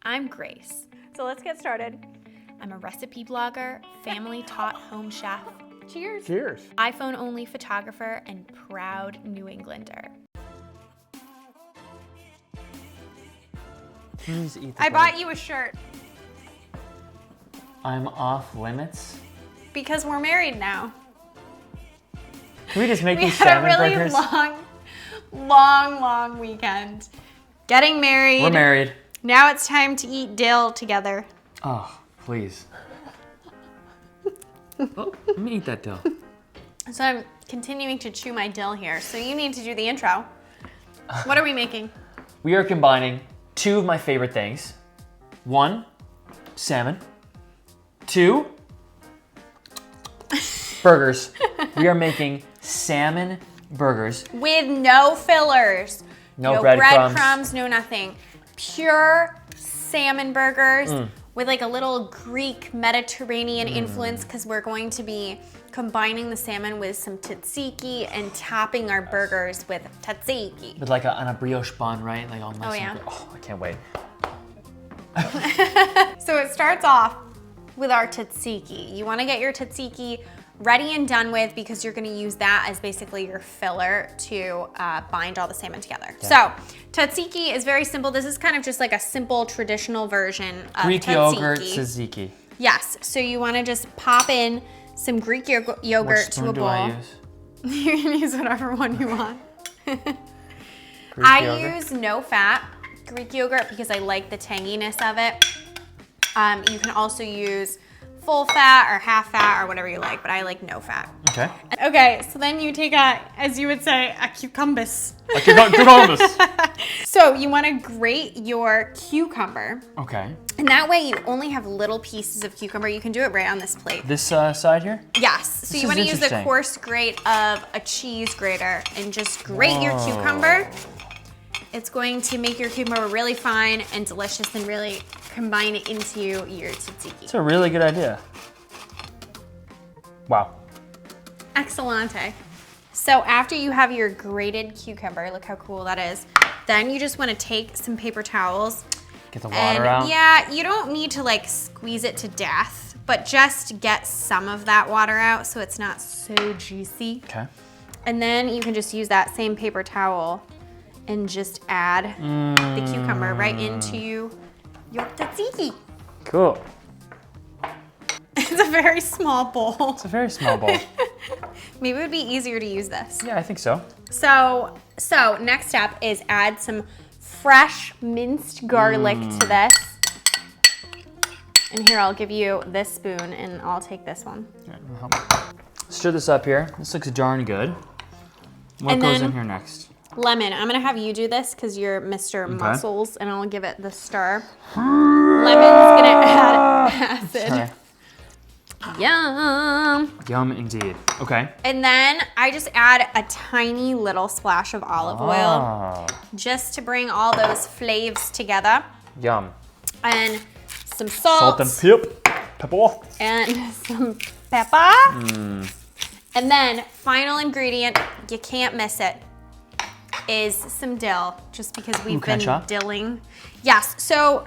I'm Grace. So let's get started. I'm a recipe blogger, family-taught home chef, Cheers. Cheers. iPhone-only photographer, and proud New Englander. Please eat the I bread. bought you a shirt I'm off limits. because we're married now. Can we just make We these had a salmon really burgers? long weekend. Getting married. We're married. Now it's time to eat dill together. Oh, please. Oh, let me eat that dill. So I'm continuing to chew my dill here. So you need to do the intro. What are we making? We are combining two of my favorite things. One, salmon. Two, burgers. We are making salmon burgers. With no fillers. No breadcrumbs. No nothing. Pure salmon burgers with like a little Greek Mediterranean influence because we're going to be combining the salmon with some tzatziki and topping our burgers with tzatziki. With like on a brioche bun, right? Like all nice. Oh, yeah. And oh, I can't wait. So it starts off with our tzatziki. You want to get your tzatziki ready and done with because you're going to use that as basically your filler to bind all the salmon together. Yeah. So tzatziki is very simple. This is kind of just like a simple traditional version of Greek tzatziki. yogurt tzatziki. Yes. So you want to just pop in some Greek yogurt What to a spoon do bowl. I use? You can use whatever one you want. Greek I yogurt? use no fat Greek yogurt because I like the tanginess of it. You can also use full fat or half fat or whatever you like, but I like no fat. Okay. Okay, so then you take as you would say, a cucumbus. So you want to grate your cucumber, Okay. and that way you only have little pieces of cucumber. You can do it right on this plate. This side here? Yes, so This you want to is use the interesting. coarse grate of a cheese grater and just grate your cucumber. It's going to make your cucumber really fine and delicious and really combine it into your tzatziki. It's a really good idea. Wow. Excellente. So after you have your grated cucumber, look how cool that is, then you just want to take some paper towels. Get the water out. Yeah, you don't need to like squeeze it to death, but just get some of that water out so it's not so juicy. Okay. And then you can just use that same paper towel and just add the cucumber right into your tzatziki. Cool. It's a very small bowl. It's a very small bowl. Maybe it would be easier to use this. Yeah, I think so. So next step is add some fresh minced garlic to this. And here, I'll give you this spoon and I'll take this one. Stir this up here. This looks darn good. What And goes then- in here next? Lemon. I'm gonna have you do this because you're Mr. Muscles, and I'll give it the stir. Lemon's gonna add acid. Sorry. Yum. Yum indeed. Okay. And then I just add a tiny little splash of olive oil Ah, just to bring all those flavors together. yum. And some salt. pepper. And some pepper. And then final ingredient, you can't miss it, is some dill, just because we've can I been chop? dilling. Yes, so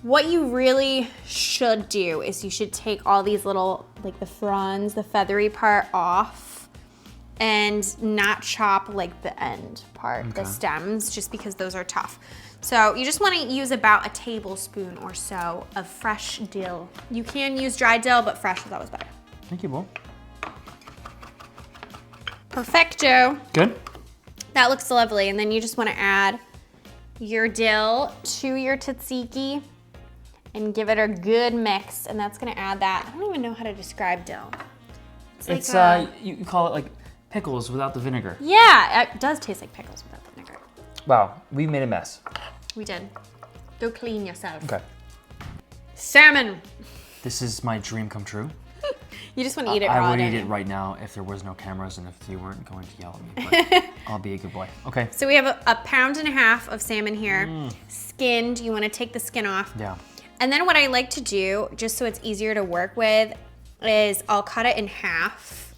what you really should do is you should take all these little, like the fronds, the feathery part off and not chop like the end part, the stems, just because those are tough. So you just want to use about a tablespoon or so of fresh dill. You can use dry dill, but fresh is always better. Thank you, Bo. Perfecto. Good? That looks lovely. And then you just want to add your dill to your tzatziki and give it a good mix. And that's going to add that. I don't even know how to describe dill. It's like you call it like pickles without the vinegar. yeah, it does taste like pickles without the vinegar. Wow, we made a mess. We did. Go clean yourself. Okay. Salmon. This is my dream come true. You just want to eat it I raw. would don't eat you? it right now if there was no cameras and if you weren't going to yell at me. But I'll be a good boy. Okay. So we have a pound and a half of salmon here, skinned. You want to take the skin off. Yeah. And then what I like to do, just so it's easier to work with, is I'll cut it in half,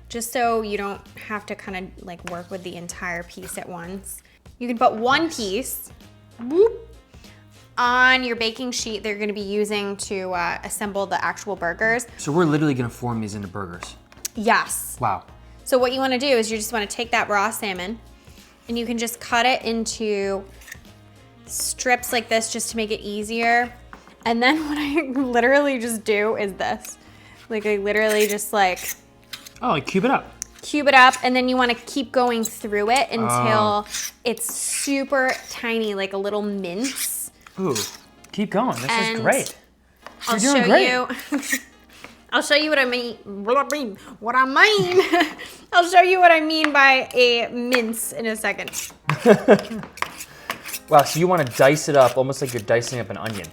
just so you don't have to kind of like work with the entire piece at once. You can put one piece, whoop, on your baking sheet they're gonna be using to assemble the actual burgers. So we're literally gonna form these into burgers. Yes. Wow. So what you wanna do is you just wanna take that raw salmon and you can just cut it into strips like this just to make it easier. And then what I literally just do is this. Like I literally just like cube it up. Cube it up, and then you want to keep going through it until it's super tiny, like a little mince. Ooh, keep going. This is great. I'll You're doing show great. you. I'll show you what I mean. I'll show you what I mean by a mince in a second. Wow, so you want to dice it up almost like you're dicing up an onion.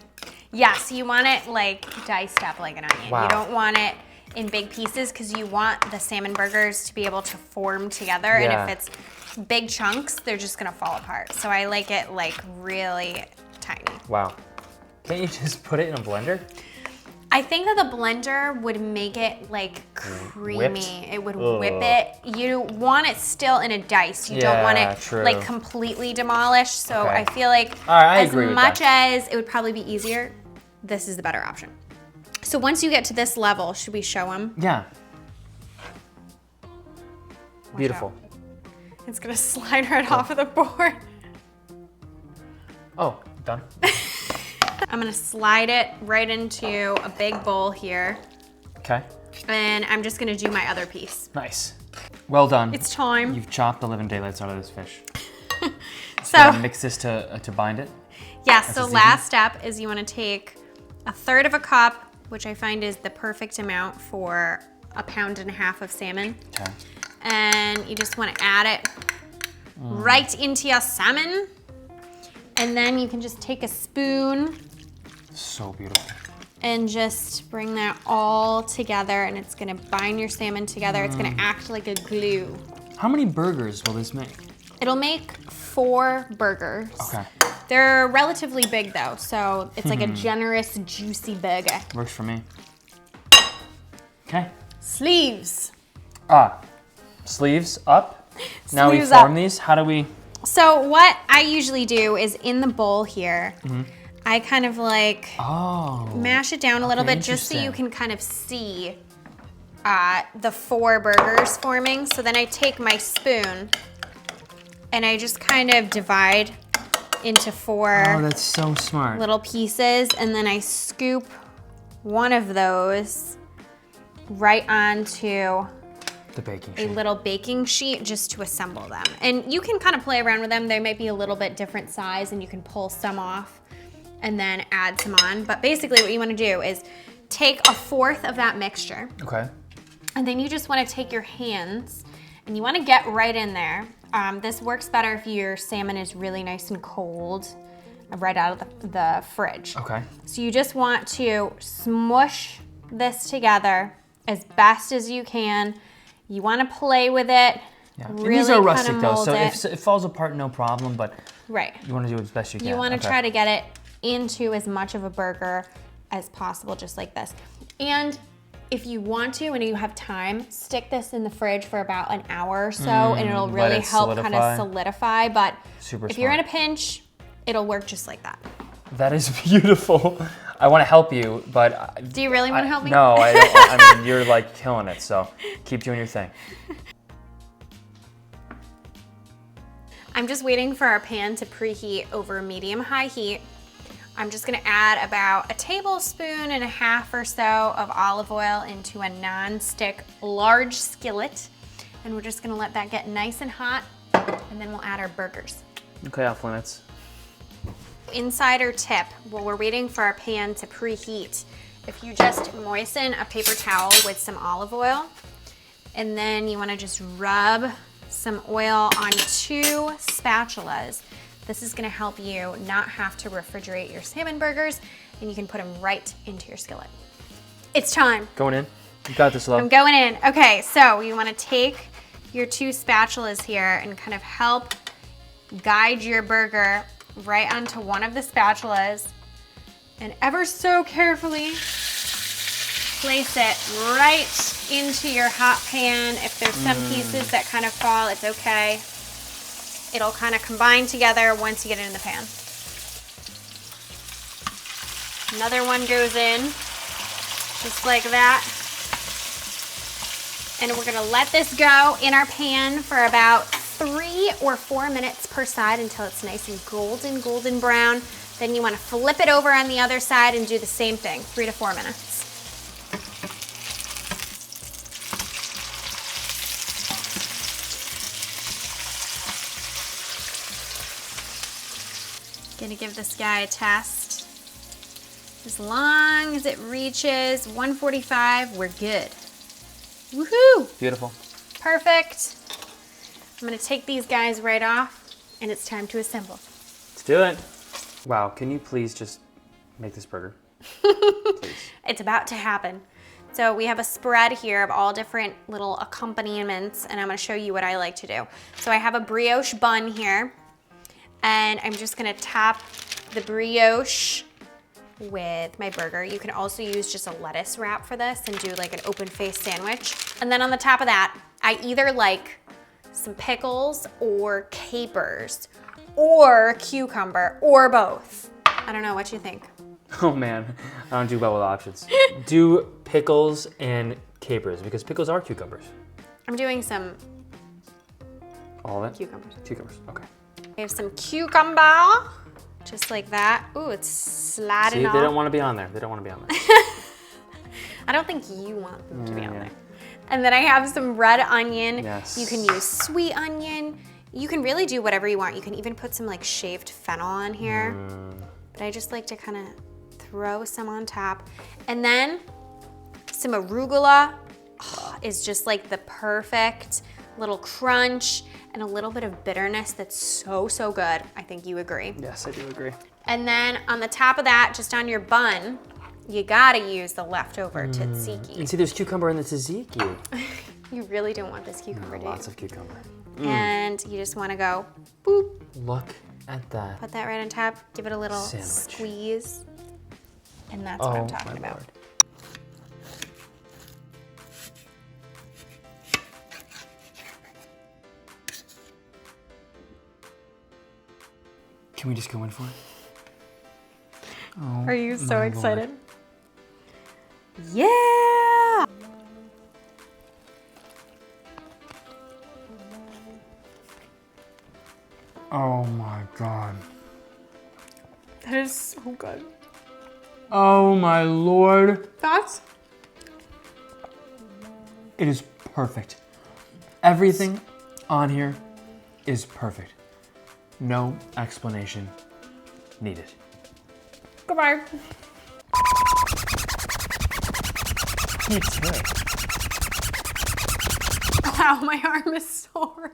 Yes, you want it like diced up like an onion. Wow. You don't want it in big pieces because you want the salmon burgers to be able to form together. Yeah. And if it's big chunks, they're just gonna fall apart. So I like it like really tiny. Wow. Can't you just put it in a blender? I think that the blender would make it like creamy. Whipped? It would whip it. You want it still in a dice. You don't want it true. like completely demolished. So Okay. I feel like All right, I as agree with much that. as it would probably be easier, this is the better option. So once you get to this level, should we show them? Yeah. Beautiful. It's gonna slide right off of the board. Oh, done. I'm gonna slide it right into a big bowl here. Okay. And I'm just gonna do my other piece. Nice. Well done. It's time. You've chopped the living daylights out of this fish. So Mix this to bind it. yeah, so as last step is you wanna take 1/3 of a cup, which I find is the perfect amount for 1.5 pounds of salmon. Okay. And you just wanna add it right into your salmon. And then you can just take a spoon So beautiful. and just bring that all together, and it's gonna bind your salmon together. It's gonna act like a glue. How many burgers will this make? It'll make 4 burgers. Okay. They're relatively big though, so it's like a generous, juicy burger. Works for me. Okay. Sleeves. Sleeves up. Now we Sleeves form up. these. How do we? So what I usually do is in the bowl here, I kind of like mash it down a little Okay, bit just so you interesting. can kind of see the 4 burgers forming. So then I take my spoon and I just kind of divide into 4 Oh, that's so smart. little pieces, and then I scoop one of those right onto The baking a sheet. little baking sheet just to assemble them. And you can kind of play around with them. They might be a little bit different size and you can pull some off and then add some on. But basically what you want to do is take 1/4 of that mixture, Okay. and then you just want to take your hands and you want to get right in there. This works better if your salmon is really nice and cold, right out of the fridge. Okay. So you just want to smush this together as best as you can. You want to play with it. Yeah. Really And these are kinda rustic though, mold so it. if it falls apart, no problem. But Right. you want to do it as best you can. You want to Okay. try to get it into as much of a burger as possible, just like this. And if you want to and you have time, stick this in the fridge for about an hour or so, and it'll let really it help kind of solidify. solidify. But Super if you're in a smart. pinch, it'll work just like that. That is beautiful. I want to help you, but Do you really want to help me? no, I don't. I mean, you're like killing it. So keep doing your thing. I'm just waiting for our pan to preheat over medium-high heat. I'm just gonna add about 1.5 tablespoons or so of olive oil into a non-stick large skillet. And we're just gonna let that get nice and hot, and then we'll add our burgers. Okay, off limits. Insider tip, while we're waiting for our pan to preheat, if you just moisten a paper towel with some olive oil, and then you wanna just rub some oil on 2 spatulas. This is gonna help you not have to refrigerate your salmon burgers, and you can put them right into your skillet. It's time. Going in. You got this, love. I'm going in. Okay, so you wanna take your 2 spatulas here and kind of help guide your burger right onto one of the spatulas, and ever so carefully place it right into your hot pan. If there's some pieces that kind of fall, it's okay. It'll kind of combine together once you get it in the pan. Another one goes in, just like that. And we're gonna let this go in our pan for about 3 or 4 minutes per side until it's nice and golden brown. Then you wanna flip it over on the other side and do the same thing, 3 to 4 minutes. Gonna give this guy a test. As long as it reaches 145, we're good. Woohoo! Beautiful. Perfect. I'm gonna take these guys right off, and it's time to assemble. Let's do it. Wow, can you please just make this burger? Please. It's about to happen. So we have a spread here of all different little accompaniments, and I'm gonna show you what I like to do. So I have a brioche bun here, and I'm just gonna top the brioche with my burger. You can also use just a lettuce wrap for this and do like an open face sandwich. And then on the top of that, I either like some pickles or capers or cucumber or both. I don't know, what you think? Oh man, I don't do well with options. Do pickles and capers because pickles are cucumbers. I'm doing some All of it? cucumbers. Cucumbers, okay. We have some cucumber, just like that. Ooh, it's sliding See, off. they don't want to be on there. They don't want to be on there. I don't think you want them to be on there. And then I have some red onion. Yes. You can use sweet onion. You can really do whatever you want. You can even put some like shaved fennel on here. But I just like to kind of throw some on top. And then some arugula is just like the perfect little crunch and a little bit of bitterness that's so good. I think you agree. Yes, I do agree. And then on the top of that, just on your bun, you gotta use the leftover tzatziki. And see, there's cucumber in the tzatziki. You really don't want this cucumber, do you? Lots of cucumber. And you just wanna go, boop, Look at that. put that right on top, give it a little Sandwich. squeeze. And that's what I'm talking about. Lord. Can we just go in for it? Oh, Are you so my excited? Lord. Yeah! Oh my God. That is so good. Oh my Lord. Thoughts? It is perfect. Everything on here is perfect. No explanation needed. Goodbye. You too. Wow, my arm is sore.